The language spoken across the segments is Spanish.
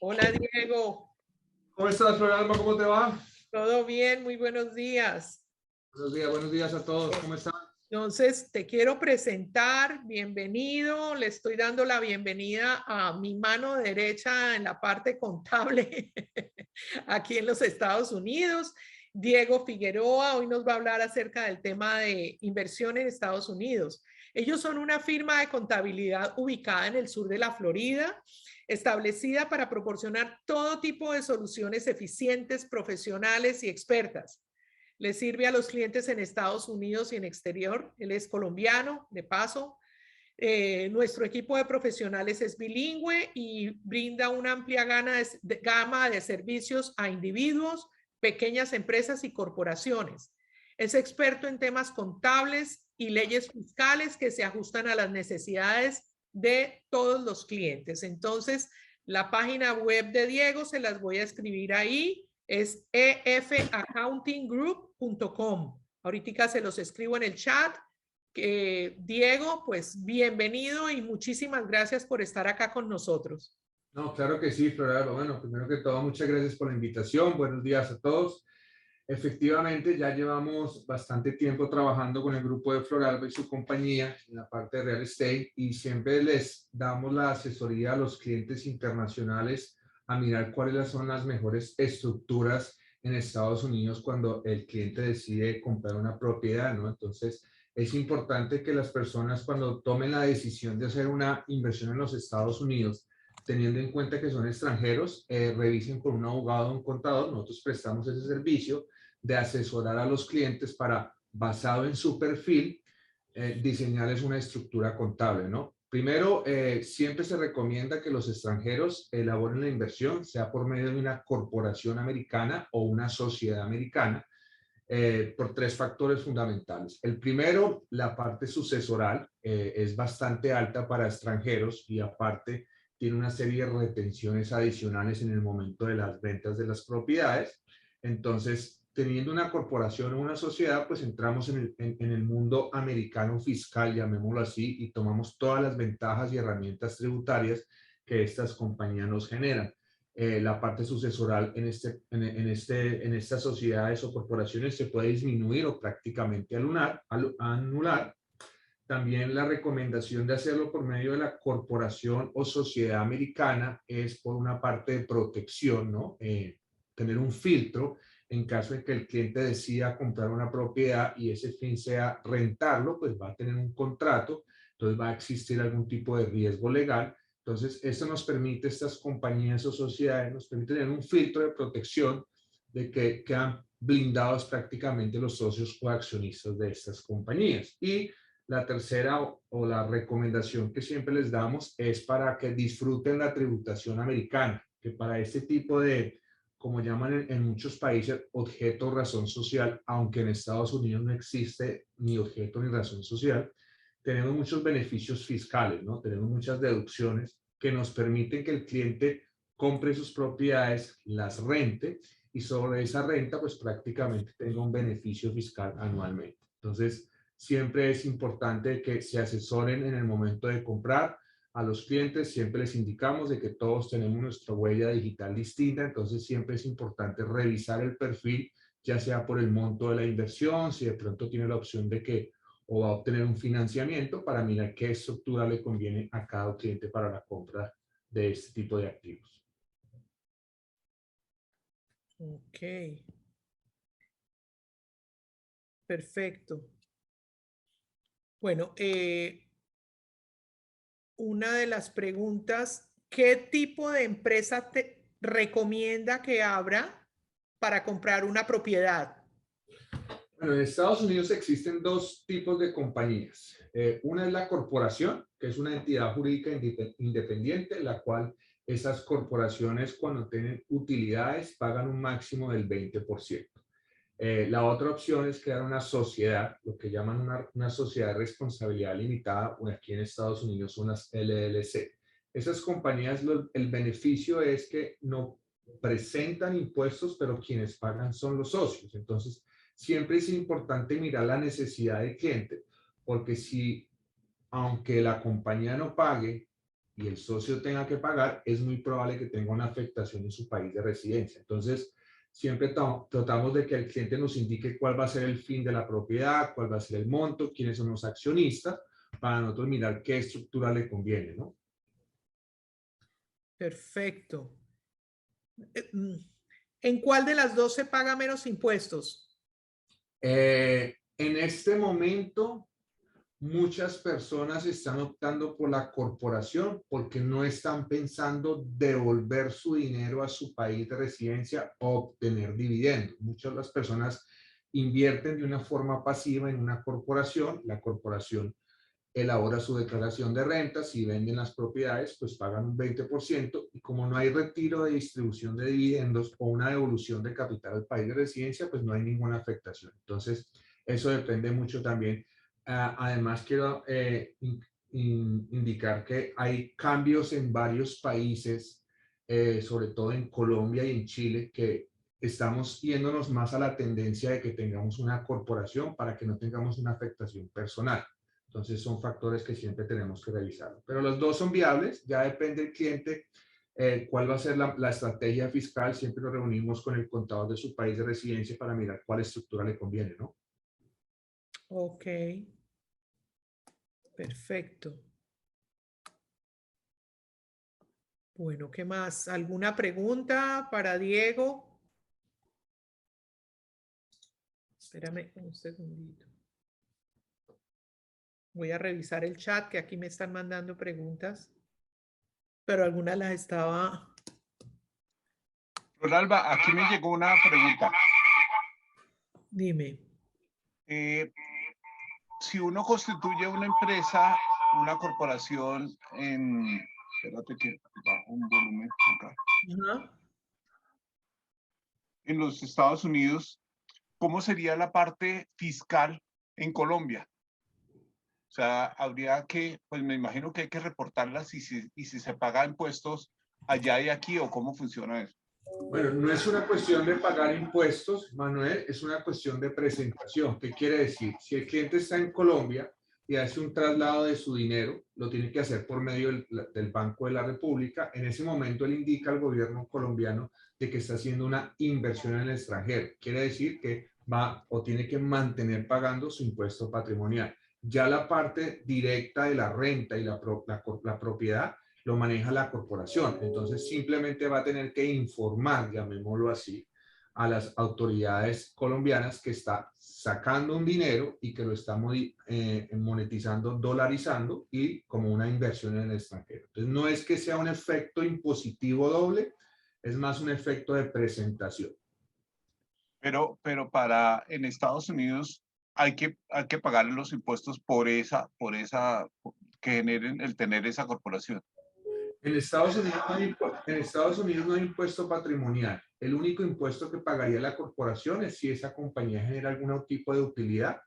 Hola Diego, ¿Cómo estás, Floralba? ¿Cómo te va? ¿todo bien? Muy buenos días. Buenos días a todos. ¿Cómo están? Entonces, te quiero presentar, bienvenido, le estoy dando la bienvenida a mi mano derecha en la parte contable aquí en los Estados Unidos, Diego Figueroa. Hoy nos va a hablar acerca del tema de inversión en Estados Unidos. Ellos son una firma de contabilidad ubicada en el sur de la Florida, establecida para proporcionar todo tipo de soluciones eficientes, profesionales y expertas. Le sirve a los clientes en Estados Unidos y en exterior. Él es colombiano, de paso. Nuestro equipo de profesionales es bilingüe y brinda una amplia gama de servicios a individuos, pequeñas empresas y corporaciones. Es experto en temas contables y leyes fiscales que se ajustan a las necesidades de todos los clientes. Entonces, la página web de Diego se las voy a escribir ahí. Es efaccountinggroup.com. Ahorita se los escribo en el chat. Diego, pues bienvenido y muchísimas gracias por estar acá con nosotros. No, claro que sí, Floralba. Bueno, primero que todo, muchas gracias por la invitación. Buenos días a todos. Efectivamente, ya llevamos bastante tiempo trabajando con el grupo de Floralba y su compañía en la parte de real estate y siempre les damos la asesoría a los clientes internacionales a mirar cuáles son las mejores estructuras en Estados Unidos cuando el cliente decide comprar una propiedad, ¿no? Entonces, es importante que las personas cuando tomen la decisión de hacer una inversión en los Estados Unidos, teniendo en cuenta que son extranjeros, revisen con un abogado o un contador. Nosotros prestamos ese servicio de asesorar a los clientes para, basado en su perfil, diseñarles una estructura contable, ¿no? Primero, siempre se recomienda que los extranjeros elaboren la inversión, sea por medio de una corporación americana o una sociedad americana, por tres factores fundamentales. El primero, la parte sucesoral es bastante alta para extranjeros y aparte tiene una serie de retenciones adicionales en el momento de las ventas de las propiedades. Entonces, teniendo una corporación o una sociedad, pues entramos en el mundo americano fiscal, llamémoslo así, y tomamos todas las ventajas y herramientas tributarias que estas compañías nos generan. La parte sucesoral en estas sociedades o corporaciones se puede disminuir o prácticamente anular. También la recomendación de hacerlo por medio de la corporación o sociedad americana es por una parte de protección, ¿no? Tener un filtro en caso de que el cliente decida comprar una propiedad y ese fin sea rentarlo, pues va a tener un contrato, entonces va a existir algún tipo de riesgo legal. Entonces, esto nos permite, estas compañías o sociedades, nos permite tener un filtro de protección de que quedan blindados prácticamente los socios o accionistas de estas compañías. Y la tercera o la recomendación que siempre les damos es para que disfruten la tributación americana, que para este tipo de, como llaman en muchos países, objeto o razón social, aunque en Estados Unidos no existe ni objeto ni razón social, tenemos muchos beneficios fiscales, ¿no? Tenemos muchas deducciones que nos permiten que el cliente compre sus propiedades, las rente y sobre esa renta pues prácticamente tenga un beneficio fiscal anualmente. Entonces, siempre es importante que se asesoren en el momento de comprar. A los clientes siempre les indicamos de que todos tenemos nuestra huella digital distinta, entonces siempre es importante revisar el perfil, ya sea por el monto de la inversión, si de pronto tiene la opción de que o va a obtener un financiamiento para mirar qué estructura le conviene a cada cliente para la compra de este tipo de activos. Ok. Perfecto. Bueno, una de las preguntas, ¿qué tipo de empresa te recomienda que abra para comprar una propiedad? Bueno, en Estados Unidos existen dos tipos de compañías. Una es la corporación, que es una entidad jurídica independiente, la cual esas corporaciones cuando tienen utilidades pagan un máximo del 20%. La otra opción es crear una sociedad, lo que llaman una sociedad de responsabilidad limitada, o aquí en Estados Unidos son las LLC. Esas compañías, el beneficio es que no presentan impuestos, pero quienes pagan son los socios. Entonces, siempre es importante mirar la necesidad del cliente, porque si, aunque la compañía no pague y el socio tenga que pagar, es muy probable que tenga una afectación en su país de residencia. Entonces, siempre tratamos de que el cliente nos indique cuál va a ser el fin de la propiedad, cuál va a ser el monto, quiénes son los accionistas, para nosotros mirar qué estructura le conviene, ¿no? Perfecto. ¿En cuál de las dos se paga menos impuestos? En este momento, muchas personas están optando por la corporación porque no están pensando devolver su dinero a su país de residencia o obtener dividendos. Muchas de las personas invierten de una forma pasiva en una corporación. La corporación elabora su declaración de rentas, si venden las propiedades, pues pagan un 20%, y como no hay retiro de distribución de dividendos o una devolución de capital al país de residencia, pues no hay ninguna afectación. Entonces, eso depende mucho también. Además, quiero indicar que hay cambios en varios países, sobre todo en Colombia y en Chile, que estamos yéndonos más a la tendencia de que tengamos una corporación para que no tengamos una afectación personal. Entonces son factores que siempre tenemos que revisar. Pero los dos son viables, ya depende del cliente cuál va a ser la estrategia fiscal. Siempre nos reunimos con el contador de su país de residencia para mirar cuál estructura le conviene, ¿no? Ok. Perfecto. Bueno, ¿qué más? ¿Alguna pregunta para Diego? Espérame un segundito. Voy a revisar el chat, que aquí me están mandando preguntas, pero algunas las estaba... Floralba, aquí me llegó una pregunta. Dime. Si uno constituye una empresa, una corporación en... Espérate que bajo un volumen acá. Ajá. En los Estados Unidos, ¿cómo sería la parte fiscal en Colombia? O sea, habría que, pues me imagino que hay que reportarlas y si se paga impuestos allá y aquí, o cómo funciona eso. Bueno, no es una cuestión de pagar impuestos, Manuel, es una cuestión de presentación. ¿Qué quiere decir? Si el cliente está en Colombia y hace un traslado de su dinero, lo tiene que hacer por medio del Banco de la República. En ese momento él indica al gobierno colombiano de que está haciendo una inversión en el extranjero. Quiere decir que va o tiene que mantener pagando su impuesto patrimonial. Ya la parte directa de la renta y la propiedad lo maneja la corporación. Entonces simplemente va a tener que informar, llamémoslo así, a las autoridades colombianas que está sacando un dinero y que lo está monetizando, dolarizando y como una inversión en el extranjero. Entonces no es que sea un efecto impositivo doble, es más un efecto de presentación. Pero para en Estados Unidos hay que pagar los impuestos por esa que generen el tener esa corporación. En Estados Unidos no hay impuesto patrimonial. El único impuesto que pagaría la corporación es si esa compañía genera algún tipo de utilidad.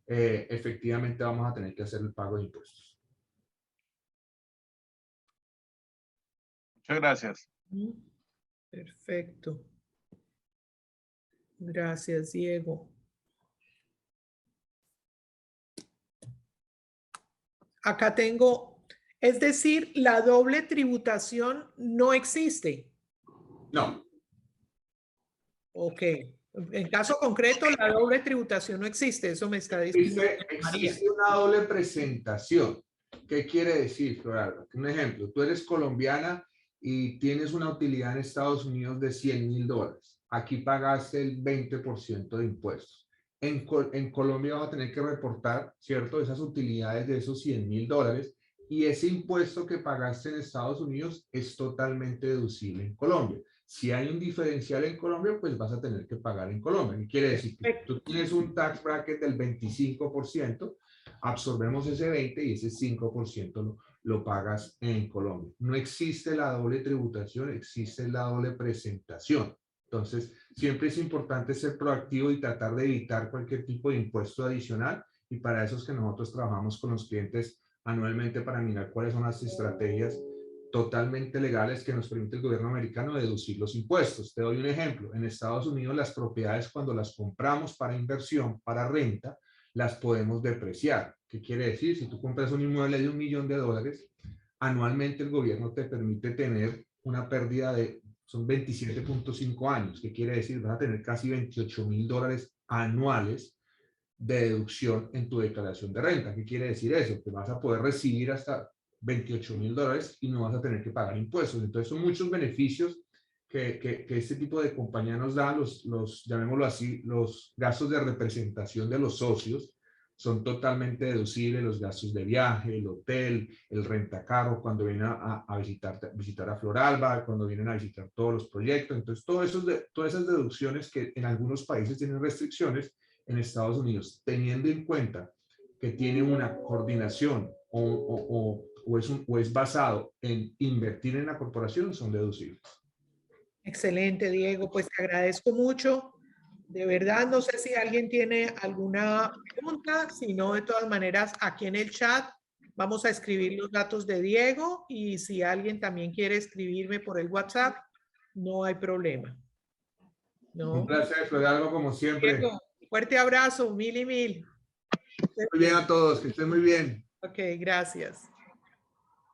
Efectivamente vamos a tener que hacer el pago de impuestos. Muchas gracias. Perfecto. Gracias, Diego. Acá tengo, es decir, la doble tributación no existe. No. Ok. En caso concreto, la doble tributación no existe. Eso me está diciendo María. Existe una doble presentación. ¿Qué quiere decir, Floralba? Un ejemplo, tú eres colombiana y tienes una utilidad en Estados Unidos de $100,000. Aquí pagaste el 20% de impuestos. En Colombia vas a tener que reportar, ¿cierto?, esas utilidades de esos $100,000, y ese impuesto que pagaste en Estados Unidos es totalmente deducible en Colombia. Si hay un diferencial en Colombia, pues vas a tener que pagar en Colombia. ¿Qué quiere decir? Que tú tienes un tax bracket del 25%, absorbemos ese 20% y ese 5% lo pagas en Colombia. No existe la doble tributación, existe la doble presentación. Entonces, siempre es importante ser proactivo y tratar de evitar cualquier tipo de impuesto adicional, y para eso es que nosotros trabajamos con los clientes anualmente para mirar cuáles son las estrategias totalmente legales que nos permite el gobierno americano deducir los impuestos. Te doy un ejemplo. En Estados Unidos las propiedades, cuando las compramos para inversión, para renta, las podemos depreciar. ¿Qué quiere decir? Si tú compras un inmueble de $1,000,000, anualmente el gobierno te permite tener una pérdida de, son 27.5 años, que quiere decir, vas a tener casi $28.000 anuales de deducción en tu declaración de renta. ¿Qué quiere decir eso? Que vas a poder recibir hasta $28.000 y no vas a tener que pagar impuestos. Entonces son muchos beneficios que este tipo de compañía nos da, llamémoslo así, los gastos de representación de los socios son totalmente deducibles, los gastos de viaje, el hotel, el rentacarro, cuando vienen a visitar a Floralba, cuando vienen a visitar todos los proyectos. Entonces, todas esas deducciones que en algunos países tienen restricciones, en Estados Unidos, teniendo en cuenta que tiene una coordinación o es basado en invertir en la corporación, son deducibles. Excelente, Diego. Pues te agradezco mucho. De verdad, no sé si alguien tiene alguna pregunta, si no, de todas maneras, aquí en el chat vamos a escribir los datos de Diego y si alguien también quiere escribirme por el WhatsApp, no hay problema. ¿No? Un placer, Floralba, como siempre. Diego, fuerte abrazo, mil y mil. Muy bien a todos, que estén muy bien. Ok, gracias.